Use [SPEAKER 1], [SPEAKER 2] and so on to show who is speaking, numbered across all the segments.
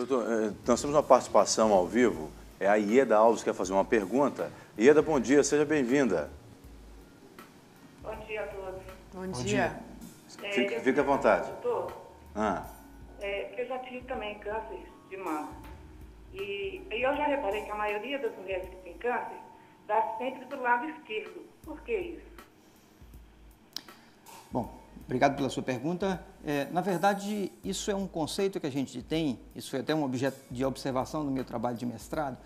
[SPEAKER 1] Doutor, nós temos uma participação ao vivo. É a Ieda Alves que quer fazer uma pergunta. Ieda, bom dia, seja bem-vinda.
[SPEAKER 2] Bom dia a todos.
[SPEAKER 3] Bom dia.
[SPEAKER 1] Fique à vontade.
[SPEAKER 2] Doutor,
[SPEAKER 1] Ah.
[SPEAKER 2] eu já tive também câncer de mama. E eu já reparei que a maioria das mulheres que têm câncer dá sempre do lado esquerdo. Por que isso?
[SPEAKER 3] Bom, obrigado pela sua pergunta. Na verdade, isso é um conceito que a gente tem, isso foi até um objeto de observação no meu trabalho de mestrado,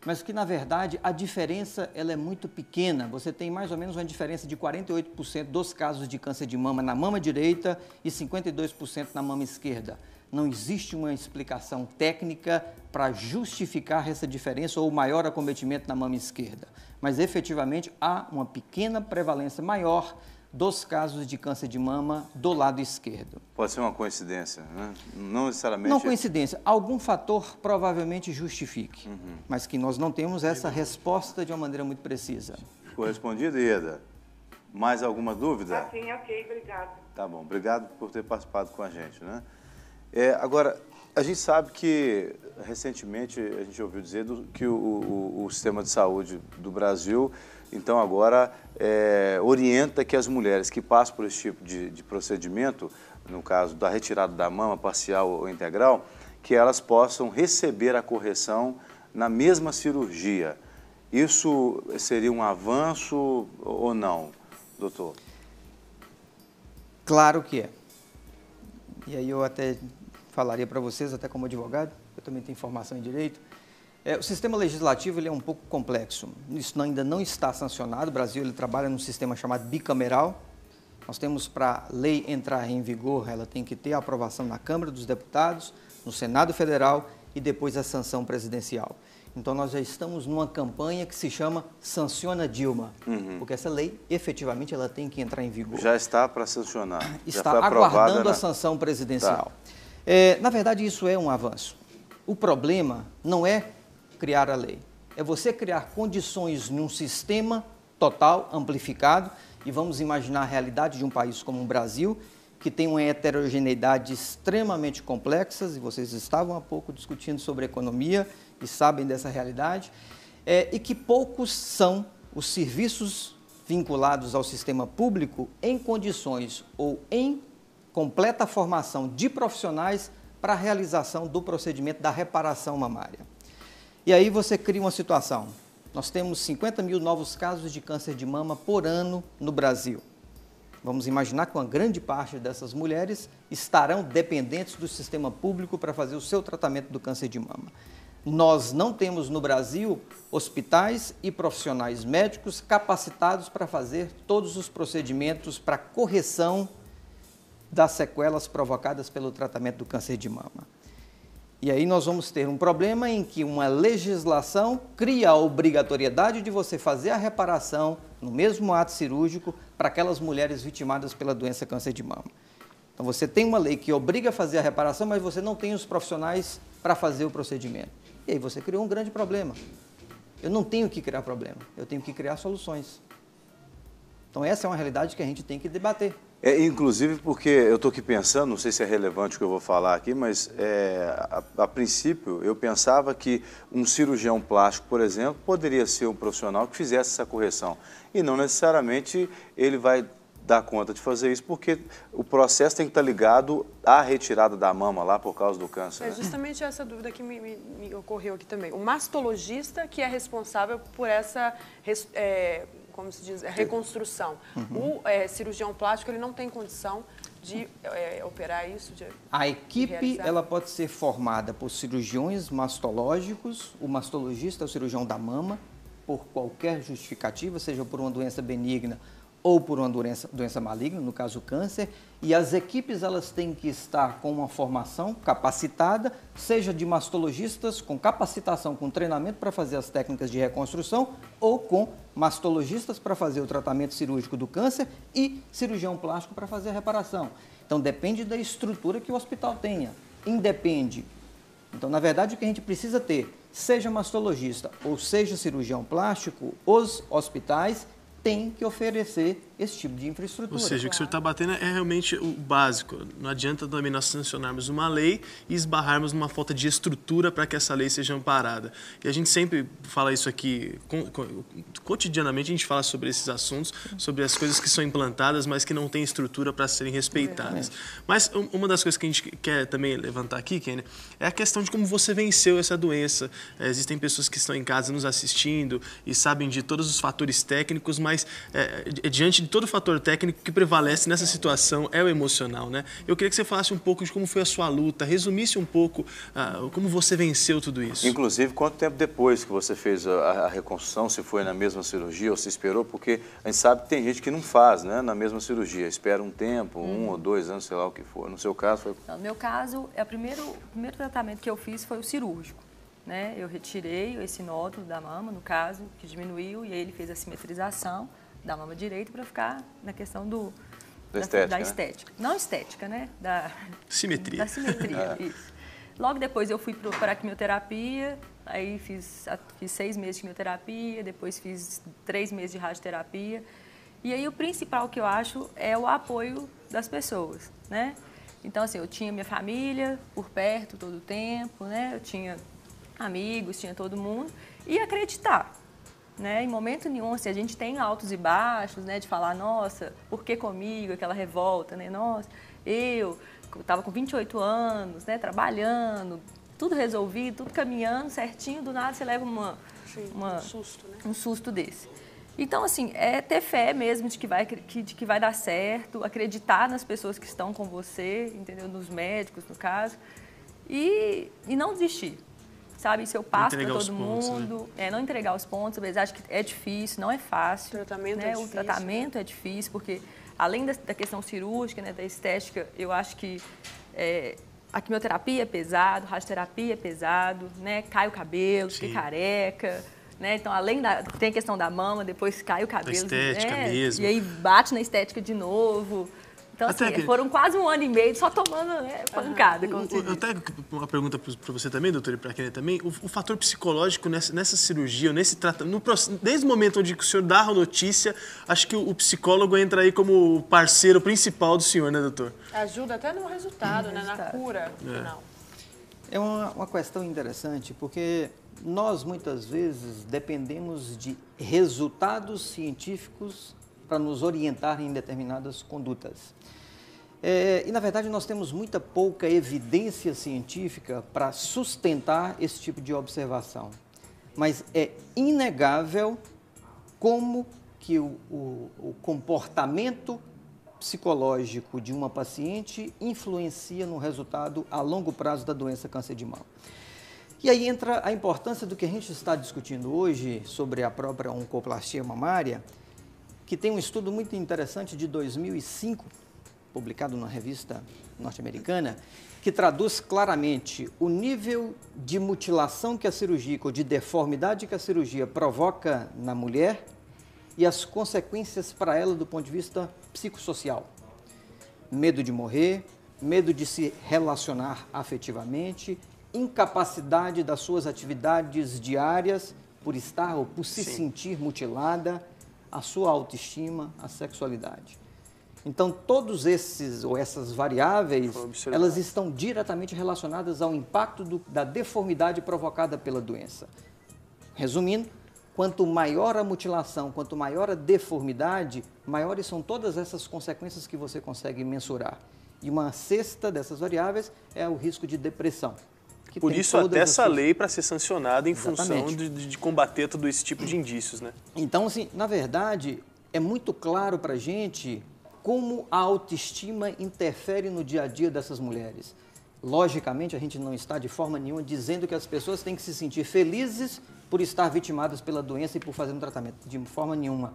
[SPEAKER 3] mas que, na verdade, a diferença ela é muito pequena. Você tem mais ou menos uma diferença de 48% dos casos de câncer de mama na mama direita e 52% na mama esquerda. Não existe uma explicação técnica para justificar essa diferença ou maior acometimento na mama esquerda. Mas, efetivamente, há uma pequena prevalência maior dos casos de câncer de mama do lado esquerdo.
[SPEAKER 1] Pode ser uma coincidência, né? Não necessariamente...
[SPEAKER 3] Não coincidência. Algum fator provavelmente justifique, mas que nós não temos essa resposta de uma maneira muito precisa.
[SPEAKER 1] Ficou respondido, Ieda? Mais alguma dúvida?
[SPEAKER 2] Ah, sim, ok, obrigado.
[SPEAKER 1] Tá bom, obrigado por ter participado com a gente, né? Agora, a gente sabe que, recentemente, a gente ouviu dizer que o sistema de saúde do Brasil, então, agora, orienta que as mulheres que passam por esse tipo de procedimento, no caso da retirada da mama parcial ou integral, que elas possam receber a correção na mesma cirurgia. Isso seria um avanço ou não, doutor?
[SPEAKER 3] Claro que é. E aí eu até falaria para vocês, até como advogado, eu também tenho formação em direito, o sistema legislativo ele é um pouco complexo. Isso ainda não está sancionado. O Brasil ele trabalha num sistema chamado bicameral. Nós temos, para a lei entrar em vigor, ela tem que ter a aprovação na Câmara dos Deputados, no Senado Federal e depois a sanção presidencial. Então, nós já estamos numa campanha que se chama Sanciona Dilma, porque essa lei, efetivamente, ela tem que entrar em vigor.
[SPEAKER 1] Já está para sancionar.
[SPEAKER 3] Está aguardando a sanção presidencial. Tá. Na verdade, isso é um avanço. O problema não é criar a lei, é você criar condições num sistema total, amplificado, e vamos imaginar a realidade de um país como o Brasil, que tem uma heterogeneidade extremamente complexa, e vocês estavam há pouco discutindo sobre economia e sabem dessa realidade, e que poucos são os serviços vinculados ao sistema público em condições ou em completa formação de profissionais para a realização do procedimento da reparação mamária. E aí você cria uma situação. Nós temos 50 mil novos casos de câncer de mama por ano no Brasil. Vamos imaginar que uma grande parte dessas mulheres estarão dependentes do sistema público para fazer o seu tratamento do câncer de mama. Nós não temos no Brasil hospitais e profissionais médicos capacitados para fazer todos os procedimentos para correção das sequelas provocadas pelo tratamento do câncer de mama. E aí nós vamos ter um problema em que uma legislação cria a obrigatoriedade de você fazer a reparação no mesmo ato cirúrgico para aquelas mulheres vitimadas pela doença câncer de mama. Então você tem uma lei que obriga a fazer a reparação, mas você não tem os profissionais para fazer o procedimento. E aí você criou um grande problema. Eu não tenho que criar problema, eu tenho que criar soluções. Então essa é uma realidade que a gente tem que debater.
[SPEAKER 1] Inclusive porque eu estou aqui pensando, não sei se é relevante o que eu vou falar aqui, mas a princípio eu pensava que um cirurgião plástico, por exemplo, poderia ser um profissional que fizesse essa correção. E não necessariamente ele vai dar conta de fazer isso, porque o processo tem que estar ligado à retirada da mama lá por causa do câncer.
[SPEAKER 4] É justamente essa dúvida que me ocorreu aqui também. O mastologista que é responsável por essa... como se diz, reconstrução. O cirurgião plástico ele não tem condição de operar isso?
[SPEAKER 3] A equipe ela pode ser formada por cirurgiões mastológicos, o mastologista é o cirurgião da mama, por qualquer justificativa, seja por uma doença benigna ou por uma doença maligna, no caso o câncer, e as equipes elas têm que estar com uma formação capacitada, seja de mastologistas com capacitação, com treinamento para fazer as técnicas de reconstrução, ou com mastologistas para fazer o tratamento cirúrgico do câncer e cirurgião plástico para fazer a reparação. Então depende da estrutura que o hospital tenha, independe. Então, na verdade, o que a gente precisa ter, seja mastologista ou seja cirurgião plástico, os hospitais têm que oferecer esse tipo de infraestrutura.
[SPEAKER 5] Ou seja, o que o senhor está batendo é realmente o básico. Não adianta também nós sancionarmos uma lei e esbarrarmos numa falta de estrutura para que essa lei seja amparada. E a gente sempre fala isso aqui, cotidianamente a gente fala sobre esses assuntos, sobre as coisas que são implantadas, mas que não têm estrutura para serem respeitadas. Mas uma das coisas que a gente quer também levantar aqui, Kênia, é a questão de como você venceu essa doença. Existem pessoas que estão em casa nos assistindo e sabem de todos os fatores técnicos, mas diante de todo fator técnico que prevalece nessa situação é o emocional, né? Eu queria que você falasse um pouco de como foi a sua luta, resumisse um pouco como você venceu tudo isso.
[SPEAKER 1] Inclusive, quanto tempo depois que você fez a reconstrução, se foi na mesma cirurgia ou se esperou, porque a gente sabe que tem gente que não faz, né, na mesma cirurgia, espera um tempo, 1 ou 2 anos, sei lá o que for. No seu caso foi...
[SPEAKER 6] No meu caso, o primeiro tratamento que eu fiz foi o cirúrgico, né? Eu retirei esse nódulo da mama, no caso, que diminuiu, e aí ele fez a simetrização da mama direita para ficar na questão da estética.
[SPEAKER 1] Né?
[SPEAKER 6] Não estética, né? Da
[SPEAKER 5] simetria.
[SPEAKER 6] Da simetria, isso. Logo depois eu fui para a quimioterapia, aí fiz 6 meses de quimioterapia, depois fiz 3 meses de radioterapia. E aí o principal que eu acho é o apoio das pessoas, né? Então, assim, eu tinha minha família por perto todo o tempo, né? Eu tinha amigos, tinha todo mundo. E acreditar. Né? Em momento nenhum, assim, a gente tem altos e baixos, né? De falar, nossa, por que comigo? Aquela revolta, né? Nossa, eu estava com 28 anos, né? Trabalhando, tudo resolvido, tudo caminhando certinho, do nada você leva um
[SPEAKER 4] susto, né?
[SPEAKER 6] Um susto desse. Então, assim, é ter fé mesmo de que vai dar certo, acreditar nas pessoas que estão com você, entendeu? Nos médicos, no caso, e não desistir. Sabe, isso eu passo para todo mundo, né? Não entregar os pontos, apesar de que é difícil, não é fácil.
[SPEAKER 4] O tratamento
[SPEAKER 6] né?
[SPEAKER 4] é difícil.
[SPEAKER 6] O tratamento é difícil, porque além da questão cirúrgica, né, da estética, eu acho que a quimioterapia é pesado, a radioterapia é pesado, né? Cai o cabelo, fica careca, né? Então, tem a questão da mama, depois cai o cabelo.
[SPEAKER 5] Da estética mesmo.
[SPEAKER 6] E aí bate na estética de novo. Então, assim, foram quase 1 ano e meio só tomando pancada.
[SPEAKER 5] Até uma pergunta para você também, doutora, e para a Kênia também. O fator psicológico nessa cirurgia, nesse tratamento, desde o momento onde o senhor dá a notícia, acho que o psicólogo entra aí como parceiro principal do senhor, né, doutor?
[SPEAKER 4] Ajuda até no resultado, né, na cura final.
[SPEAKER 3] É uma questão interessante, porque nós, muitas vezes, dependemos de resultados científicos para nos orientar em determinadas condutas. E, na verdade, nós temos muita pouca evidência científica para sustentar esse tipo de observação. Mas é inegável como que o comportamento psicológico de uma paciente influencia no resultado a longo prazo da doença câncer de mama. E aí entra a importância do que a gente está discutindo hoje sobre a própria oncoplastia mamária, que tem um estudo muito interessante de 2005, publicado numa revista norte-americana, que traduz claramente o nível de mutilação que a cirurgia, ou de deformidade que a cirurgia provoca na mulher e as consequências para ela do ponto de vista psicossocial. Medo de morrer, medo de se relacionar afetivamente, incapacidade das suas atividades diárias por estar ou por se sentir mutilada, a sua autoestima, a sexualidade. Então, todos essas variáveis, elas estão diretamente relacionadas ao impacto da deformidade provocada pela doença. Resumindo, quanto maior a mutilação, quanto maior a deformidade, maiores são todas essas consequências que você consegue mensurar. E uma sexta dessas variáveis é o risco de depressão.
[SPEAKER 5] Por isso, até essa lei para ser sancionada em função de combater todo esse tipo de indícios, né?
[SPEAKER 3] Então, assim, na verdade, é muito claro para a gente como a autoestima interfere no dia a dia dessas mulheres. Logicamente, a gente não está de forma nenhuma dizendo que as pessoas têm que se sentir felizes por estar vitimadas pela doença e por fazer um tratamento, de forma nenhuma.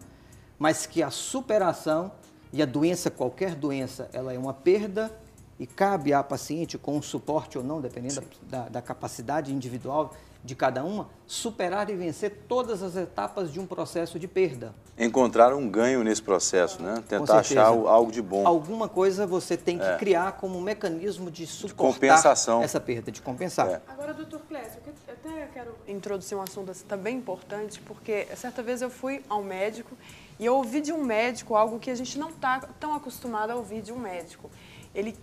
[SPEAKER 3] Mas que a superação, e a doença, qualquer doença, ela é uma perda e cabe à paciente, com um suporte ou não, dependendo da capacidade individual de cada uma, superar e vencer todas as etapas de um processo de perda.
[SPEAKER 1] Encontrar um ganho nesse processo, né? Tentar achar algo de bom.
[SPEAKER 3] Alguma coisa você tem que criar como um mecanismo de suportar
[SPEAKER 1] compensação.
[SPEAKER 3] Essa perda, de compensar.
[SPEAKER 4] Agora, doutor Clécio, eu até quero introduzir um assunto assim, também importante, porque certa vez eu fui ao médico E eu ouvi de um médico algo que a gente não está tão acostumado a ouvir de um médico. Ele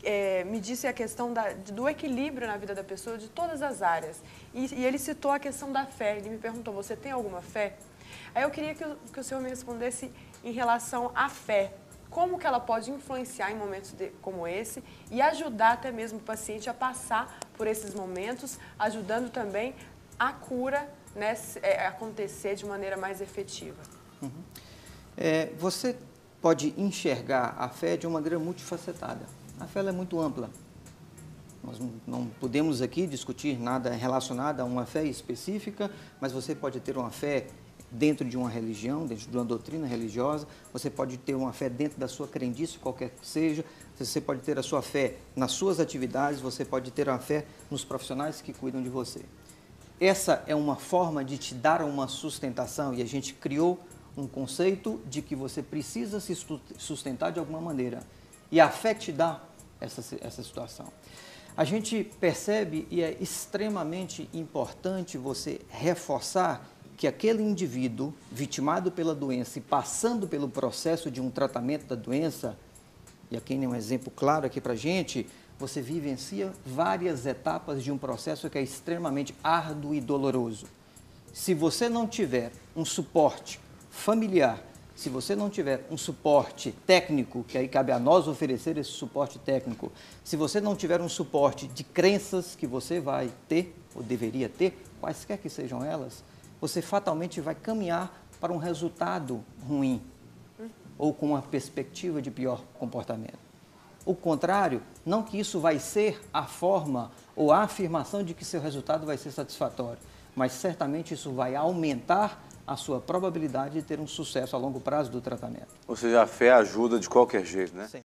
[SPEAKER 4] me disse a questão do equilíbrio na vida da pessoa, de todas as áreas. E ele citou a questão da fé. Ele me perguntou, você tem alguma fé? Aí eu queria que o senhor me respondesse em relação à fé. Como que ela pode influenciar em momentos como esse e ajudar até mesmo o paciente a passar por esses momentos, ajudando também a cura, né, acontecer de maneira mais efetiva?
[SPEAKER 3] Uhum. Você pode enxergar a fé de uma maneira multifacetada. A fé ela é muito ampla. Nós não podemos aqui discutir nada relacionado a uma fé específica, mas você pode ter uma fé dentro de uma religião, dentro de uma doutrina religiosa, você pode ter uma fé dentro da sua crendice, qualquer que seja, você pode ter a sua fé nas suas atividades, você pode ter uma fé nos profissionais que cuidam de você. Essa é uma forma de te dar uma sustentação e a gente criou um conceito de que você precisa se sustentar de alguma maneira. E a fé te dá essa situação. A gente percebe e é extremamente importante você reforçar que aquele indivíduo vitimado pela doença e passando pelo processo de um tratamento da doença, e aqui tem um exemplo claro aqui para a gente, você vivencia várias etapas de um processo que é extremamente árduo e doloroso. Se você não tiver um suporte familiar, se você não tiver um suporte técnico, que aí cabe a nós oferecer esse suporte técnico, se você não tiver um suporte de crenças que você vai ter, ou deveria ter, quaisquer que sejam elas, você fatalmente vai caminhar para um resultado ruim, ou com uma perspectiva de pior comportamento. O contrário, não que isso vai ser a forma ou a afirmação de que seu resultado vai ser satisfatório, mas certamente isso vai aumentar a sua probabilidade de ter um sucesso a longo prazo do tratamento.
[SPEAKER 1] Ou seja, a fé ajuda de qualquer jeito, né?
[SPEAKER 3] Sim.